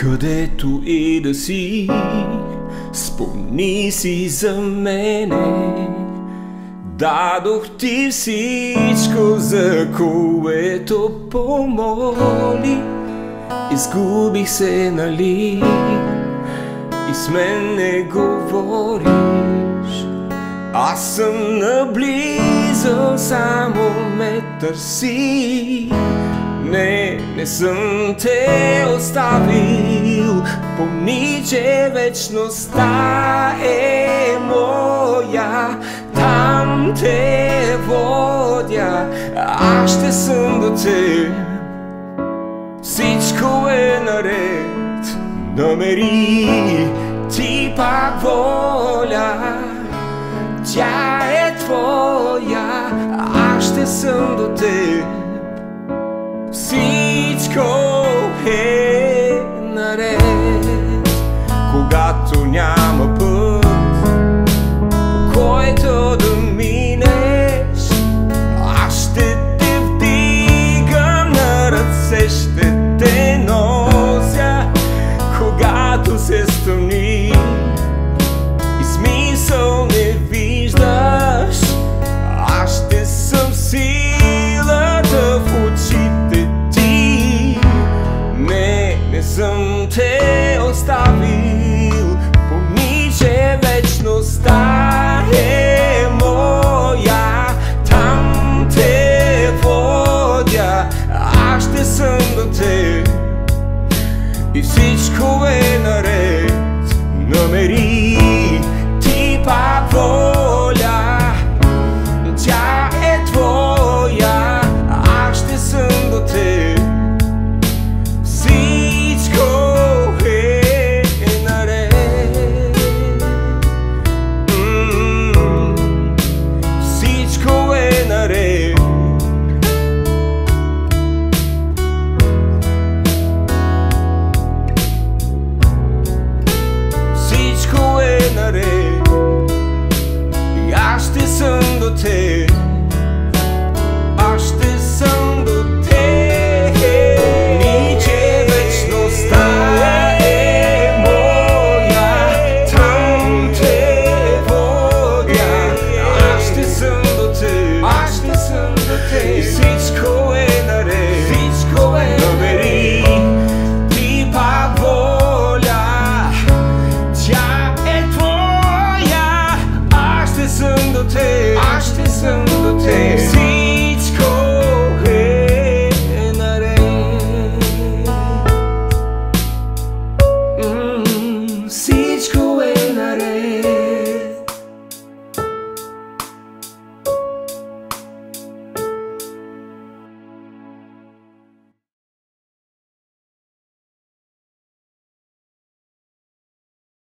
Където и да си, спомни си за мене. Дадох ти всичко, за което помоли. Изгубих се, нали, и с мен не говориш. Аз съм наблизо, само ме търси. Не съм те оставил. Помни, че вечността е моя. Там те водя, аз ще съм до теб. Всичко е наред, намери ти пак воля. Тя е твоя, аз ще съм до теб. Всичко е наред. Когато няма път, по който да минеш, аз ще те вдигам на ръце, ще те нося. Когато се стъмни и смисъл не виждаш, аз ще съм силата в очите ти. Не съм те оставил. Помни, че вечността е моя. Там те водя, аз ще съм до теб. И всичко